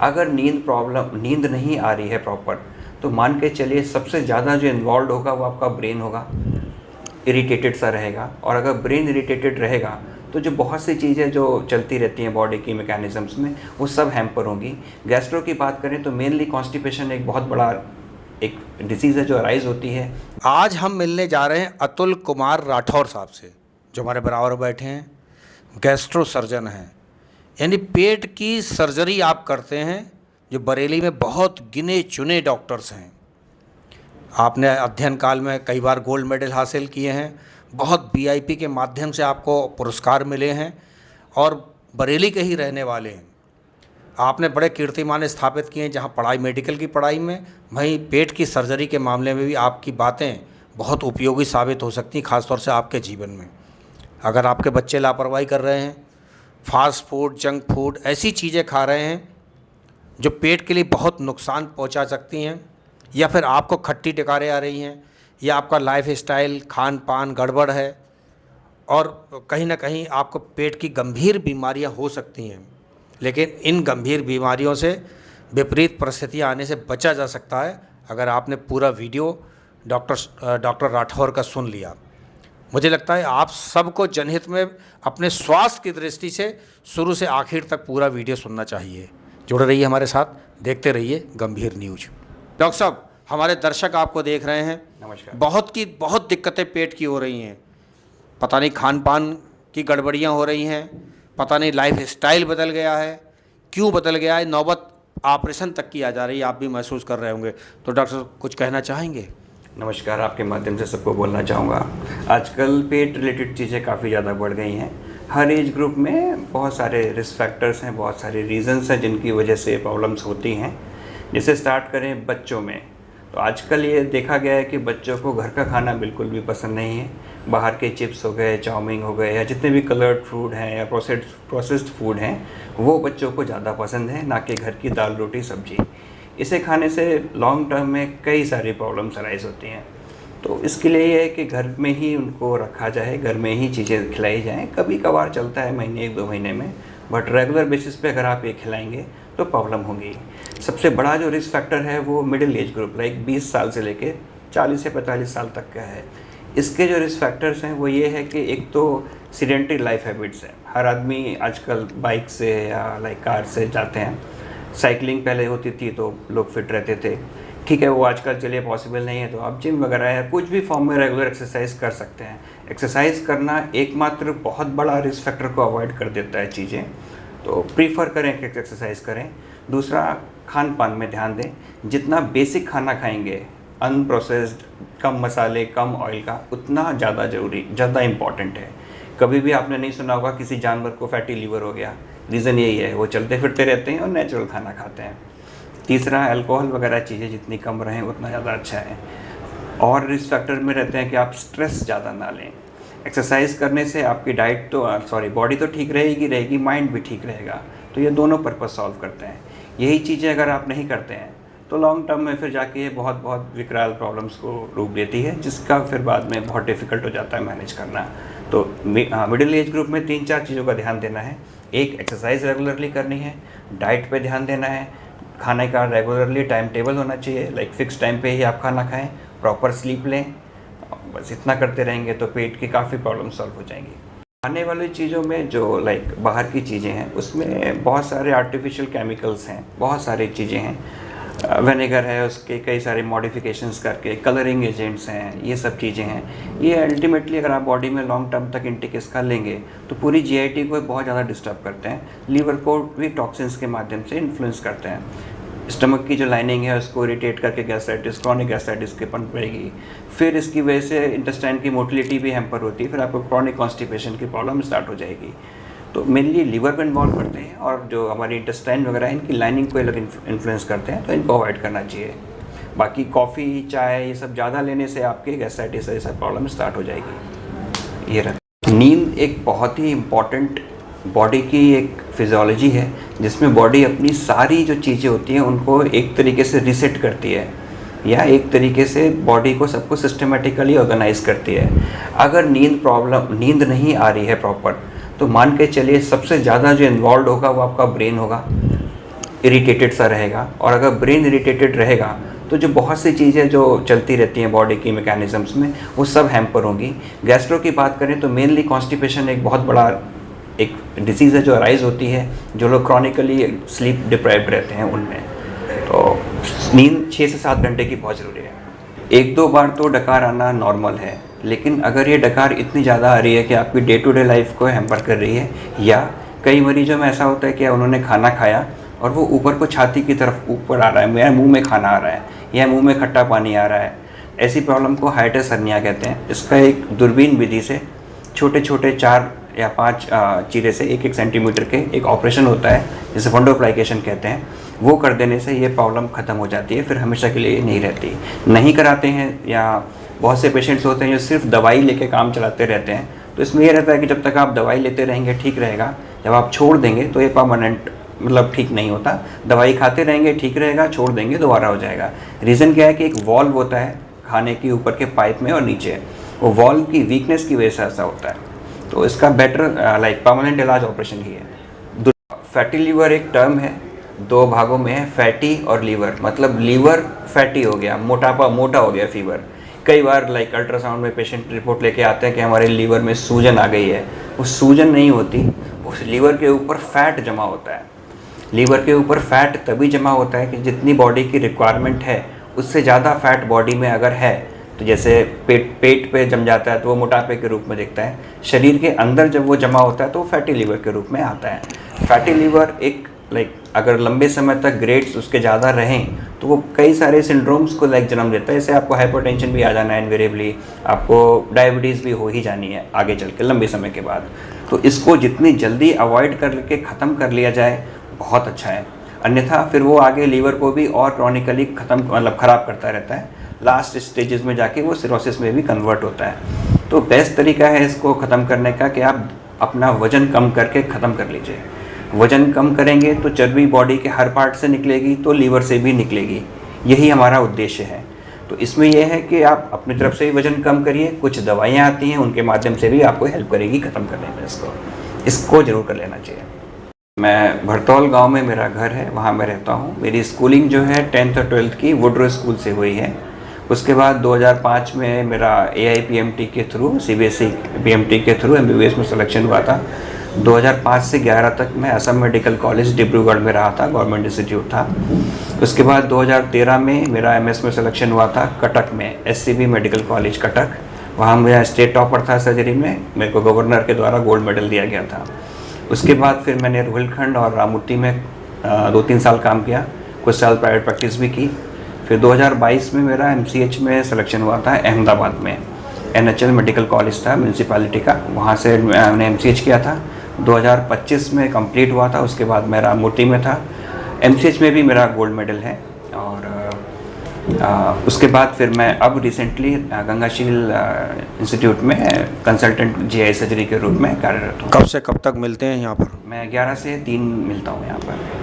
अगर नींद नहीं आ रही है प्रॉपर, तो मान के चलिए सबसे ज़्यादा जो इन्वॉल्व होगा वो आपका ब्रेन होगा, इरिटेटेड सा रहेगा। और अगर ब्रेन इरिटेटेड रहेगा तो जो बहुत सी चीज़ें जो चलती रहती हैं बॉडी की मैकेनिज़म्स में, वो सब हैम्पर होंगी। गैस्ट्रो की बात करें तो मेनली कॉन्स्टिपेशन एक बहुत बड़ा एक डिसीज़ है जो अराइज होती है। आज हम मिलने जा रहे हैं अतुल कुमार राठौर साहब से, जो हमारे बराबर बैठे हैं, गैस्ट्रो सर्जन हैं। यानी पेट की सर्जरी आप करते हैं, जो बरेली में बहुत गिने चुने डॉक्टर्स हैं। आपने अध्ययन काल में कई बार गोल्ड मेडल हासिल किए हैं, बहुत वीआईपी के माध्यम से आपको पुरस्कार मिले हैं और बरेली के ही रहने वाले हैं। आपने बड़े कीर्तिमान स्थापित किए हैं, जहाँ पढ़ाई मेडिकल की पढ़ाई में, वहीं पेट की सर्जरी के मामले में भी आपकी बातें बहुत उपयोगी साबित हो सकती हैं, ख़ासतौर से आपके जीवन में। अगर आपके बच्चे लापरवाही कर रहे हैं, फास्ट फूड, जंक फूड, ऐसी चीज़ें खा रहे हैं जो पेट के लिए बहुत नुकसान पहुंचा सकती हैं, या फिर आपको खट्टी टिकारे आ रही हैं, या आपका लाइफ स्टाइल खान पान गड़बड़ है और कहीं ना कहीं आपको पेट की गंभीर बीमारियां हो सकती हैं, लेकिन इन गंभीर बीमारियों से विपरीत परिस्थितियां आने से बचा जा सकता है अगर आपने पूरा वीडियो डॉक्टर राठौर का सुन लिया। मुझे लगता है आप सबको जनहित में अपने स्वास्थ्य की दृष्टि से शुरू से आखिर तक पूरा वीडियो सुनना चाहिए। जुड़े रहिए हमारे साथ, देखते रहिए गंभीर न्यूज। डॉक्टर साहब, हमारे दर्शक आपको देख रहे हैं। नमस्कार। बहुत दिक्कतें पेट की हो रही हैं, पता नहीं खान पान की गड़बड़ियाँ हो रही हैं, पता नहीं लाइफ स्टाइल बदल गया है, क्यों बदल गया है, नौबत ऑपरेशन तक की आ जा रही है, आप भी महसूस कर रहे होंगे। तो डॉक्टर साहब कुछ कहना चाहेंगे? नमस्कार, आपके माध्यम से सबको बोलना चाहूँगा, आजकल पेट रिलेटेड चीज़ें काफ़ी ज़्यादा बढ़ गई हैं। हर एज ग्रुप में बहुत सारे रिस्क फैक्टर्स हैं, बहुत सारे रीजंस हैं जिनकी वजह से प्रॉब्लम्स होती हैं। जैसे स्टार्ट करें बच्चों में, तो आजकल ये देखा गया है कि बच्चों को घर का खाना बिल्कुल भी पसंद नहीं है। बाहर के चिप्स हो गए, चाउमीन हो गए, या जितने भी कलर्ड फूड हैं या प्रोसेस्ड फूड हैं, वो बच्चों को ज़्यादा पसंद है, ना कि घर की दाल रोटी सब्जी। इसे खाने से लॉन्ग टर्म में कई सारी प्रॉब्लम्स अराइज होती हैं। तो इसके लिए ये है कि घर में ही उनको रखा जाए, घर में ही चीज़ें खिलाई जाएँ। कभी कभार चलता है महीने 1-2 महीने में, बट रेगुलर बेसिस पे अगर आप ये खिलाएंगे तो प्रॉब्लम होगी। सबसे बड़ा जो रिस्क फैक्टर है वो मिडिल एज ग्रुप, लाइक 20 साल से लेके 40 से 45 साल तक का है। इसके जो रिस्क फैक्टर्स हैं वो ये है कि एक तो सीडेंटरी लाइफ हैबिट्स हैं। हर आदमी आजकल बाइक से या लाइक कार से जाते हैं। साइकिलिंग पहले होती थी तो लोग फिट रहते थे, ठीक है, वो आजकल चलिए पॉसिबल नहीं है, तो आप जिम वगैरह या कुछ भी फॉर्म में रेगुलर एक्सरसाइज कर सकते हैं। एक्सरसाइज करना एकमात्र बहुत बड़ा रिस्क फैक्टर को अवॉइड कर देता है चीज़ें, तो प्रीफर करें कि एक्सरसाइज करें। दूसरा, खान पान में ध्यान दें। जितना बेसिक खाना खाएंगे, अनप्रोसेस्ड, कम मसाले, कम ऑयल का, उतना ज़्यादा इम्पॉर्टेंट है। कभी भी आपने नहीं सुना होगा किसी जानवर को फैटी लीवर हो गया, रीज़न यही है, वो चलते फिरते रहते हैं और नेचुरल खाना खाते हैं। तीसरा, अल्कोहल वगैरह चीज़ें जितनी कम रहें उतना ज़्यादा अच्छा है। और रिस्क फैक्टर में रहते हैं कि आप स्ट्रेस ज़्यादा ना लें। एक्सरसाइज करने से आपकी बॉडी तो ठीक रहेगी, माइंड भी ठीक रहेगा, तो ये दोनों पर्पस सॉल्व करते हैं। यही चीज़ें अगर आप नहीं करते हैं तो लॉन्ग टर्म में फिर जाके ये बहुत विकराल प्रॉब्लम्स को रूप देती है, जिसका फिर बाद में बहुत डिफ़िकल्ट हो जाता है मैनेज करना। तो मिडिल एज ग्रुप में 3-4 चीज़ों का ध्यान देना है। एक, एक्सरसाइज रेगुलरली करनी है, डाइट पे ध्यान देना है, खाने का रेगुलरली टाइम टेबल होना चाहिए, लाइक फिक्स टाइम पे ही आप खाना खाएं, प्रॉपर स्लीप लें। बस इतना करते रहेंगे तो पेट की काफ़ी प्रॉब्लम सॉल्व हो जाएंगी। खाने वाली चीज़ों में जो लाइक बाहर की चीज़ें हैं, उसमें बहुत सारे आर्टिफिशियल केमिकल्स हैं, बहुत सारी चीज़ें हैं। विनेगर है, उसके कई सारे मॉडिफिकेशंस करके, कलरिंग एजेंट्स हैं, ये सब चीज़ें हैं। ये अल्टीमेटली अगर आप बॉडी में लॉन्ग टर्म तक इंटेक इसका लेंगे तो पूरी जीआईटी को बहुत ज़्यादा डिस्टर्ब करते हैं, लीवर को भी टॉक्सिन्स के माध्यम से इन्फ्लुएंस करते हैं। स्टमक की जो लाइनिंग है उसको इरिटेट करके गैस्ट्राइटिस, क्रॉनिक गैस्ट्राइटिस के पन पड़ेगी। फिर इसकी वजह से इंटेस्टाइन की मोटिलिटी भी हैम्पर होती है, फिर आपको क्रॉनिक कॉन्स्टिपेशन की प्रॉब्लम स्टार्ट हो जाएगी। तो मेनली लीवर को इन्वॉल्व करते हैं, और जो हमारी इंटेस्टाइन वगैरह है इनकी लाइनिंग को अलग इन्फ्लुएंस करते हैं, तो इनको अवॉइड करना चाहिए। बाकी कॉफ़ी, चाय, ये सब ज़्यादा लेने से आपके गैस्ट्राइटिस ये सब प्रॉब्लम स्टार्ट हो जाएगी। ये रहा। नींद एक बहुत ही इम्पॉर्टेंट बॉडी की एक फिजियोलॉजी है, जिसमें बॉडी अपनी सारी जो चीज़ें होती हैं उनको एक तरीके से रीसेट करती है, या एक तरीके से बॉडी को सबको सिस्टमेटिकली ऑर्गेनाइज करती है। अगर नींद नहीं आ रही है प्रॉपर, तो मान के चलिए सबसे ज़्यादा जो इन्वॉल्व होगा वो आपका ब्रेन होगा, इरिटेटेड सा रहेगा, और अगर ब्रेन इरिटेटेड रहेगा तो जो बहुत सी चीज़ें जो चलती रहती हैं बॉडी की मैकेनिज़म्स में वो सब हैम्पर होंगी। गैस्ट्रो की बात करें तो मेनली कॉन्स्टिपेशन एक बहुत बड़ा एक डिसीज़ है जो अराइज होती है जो लोग क्रॉनिकली स्लीप डिप्राइव्ड रहते हैं उनमें। तो नींद 6 से 7 घंटे की बहुत ज़रूरी है। 1-2 बार तो डकार आना नॉर्मल है, लेकिन अगर ये डकार इतनी ज़्यादा आ रही है कि आपकी डे टू डे लाइफ को हैम्पर कर रही है, या कई मरीजों में ऐसा होता है कि उन्होंने खाना खाया और वो ऊपर को छाती की तरफ ऊपर आ रहा है, मेरे मुंह में खाना आ रहा है या मुंह में खट्टा पानी आ रहा है, ऐसी प्रॉब्लम को हाइटिस हर्निया कहते हैं। इसका एक दूरबीन विधि से छोटे छोटे 4 या 5 चीरे से 1-1 सेंटीमीटर के एक ऑपरेशन होता है जिसे फंडोप्लाइकेशन कहते हैं, वो कर देने से ये प्रॉब्लम ख़त्म हो जाती है, फिर हमेशा के लिए नहीं रहती। नहीं कराते हैं या बहुत से पेशेंट्स होते हैं जो सिर्फ दवाई लेके काम चलाते रहते हैं, तो इसमें ये रहता है कि जब तक आप दवाई लेते रहेंगे ठीक रहेगा, जब आप छोड़ देंगे तो ये परमानेंट मतलब ठीक नहीं होता। दवाई खाते रहेंगे ठीक रहेगा, छोड़ देंगे दोबारा हो जाएगा। रीज़न क्या है कि एक वॉल्व होता है खाने के ऊपर के पाइप में और नीचे, वो वॉल्व की वीकनेस की वजह से ऐसा होता है। तो इसका बेटर लाइक परमानेंट इलाज ऑपरेशन ही है। फैटी लीवर एक टर्म है, 2 भागों में है, फैटी और लीवर। मतलब लीवर फैटी हो गया, मोटापा मोटा हो गया, फीवर। कई बार लाइक अल्ट्रासाउंड में पेशेंट रिपोर्ट लेके आते हैं कि हमारे लीवर में सूजन आ गई है। वो सूजन नहीं होती, उस लीवर के ऊपर फैट जमा होता है। लीवर के ऊपर फैट तभी जमा होता है कि जितनी बॉडी की रिक्वायरमेंट है उससे ज़्यादा फैट बॉडी में अगर है, तो जैसे पेट पे जम जाता है तो वो मोटापे के रूप में दिखता है। शरीर के अंदर जब वो जमा होता है तो वो फैटी लीवर के रूप में आता है। फैटी लीवर एक लाइक अगर लंबे समय तक ग्रेड्स उसके ज़्यादा रहें तो वो कई सारे सिंड्रोम्स को लाइक जन्म देता है। जैसे आपको हाइपरटेंशन भी आ जाना है इन्वेरिएबली, आपको डायबिटीज़ भी हो ही जानी है आगे चल के लंबे समय के बाद। तो इसको जितनी जल्दी अवॉइड करके ख़त्म कर लिया जाए बहुत अच्छा है, अन्यथा फिर वो आगे लीवर को भी और क्रॉनिकली मतलब ख़राब करता रहता है। लास्ट स्टेजेस में जाके वो सिरोसिस में भी कन्वर्ट होता है। तो बेस्ट तरीका है इसको ख़त्म करने का कि आप अपना वज़न कम करके ख़त्म कर लीजिए। वज़न कम करेंगे तो चर्बी बॉडी के हर पार्ट से निकलेगी, तो लीवर से भी निकलेगी। यही हमारा उद्देश्य है। तो इसमें यह है कि आप अपनी तरफ से भी वज़न कम करिए, कुछ दवाइयाँ आती हैं उनके माध्यम से भी आपको हेल्प करेगी ख़त्म करने में। इसको ज़रूर कर लेना चाहिए। मैं भरतौल गांव में मेरा घर है, वहाँ मैं रहता हूँ। मेरी स्कूलिंग जो है 10th और 12th की वुडरो स्कूल से हुई है। उसके बाद 2005 में मेरा AIPMT के थ्रू CBSE PMT के थ्रू MBBS में सिलेक्शन हुआ था। 2005 से 11 तक मैं असम मेडिकल कॉलेज डिब्रूगढ़ में रहा था, गवर्नमेंट इंस्टीट्यूट था। उसके बाद 2013 में मेरा MS में सिलेक्शन हुआ था कटक में, SCB मेडिकल कॉलेज कटक। वहाँ मेरा स्टेट टॉपर था सर्जरी में, मेरे को गवर्नर के द्वारा गोल्ड मेडल दिया गया था। उसके बाद फिर मैंने रोहिलखंड और रामूर्ति में 2-3 साल काम किया, कुछ साल प्राइवेट प्रैक्टिस भी की। फिर 2022 में मेरा MCH में सिलेक्शन हुआ था अहमदाबाद में, NHL मेडिकल कॉलेज था म्यूनसिपैलिटी का, वहाँ से मैंने MCH किया था। 2025 में कंप्लीट हुआ था। उसके बाद मैं रामूर्ति में था, MCH में भी मेरा गोल्ड मेडल है। और उसके बाद फिर मैं अब रिसेंटली गंगाशील इंस्टीट्यूट में कंसल्टेंट GI सर्जरी के रूप में कार्यरत हूँ। कब से कब तक मिलते हैं यहाँ पर? मैं 11 से 3 मिलता हूँ यहाँ पर।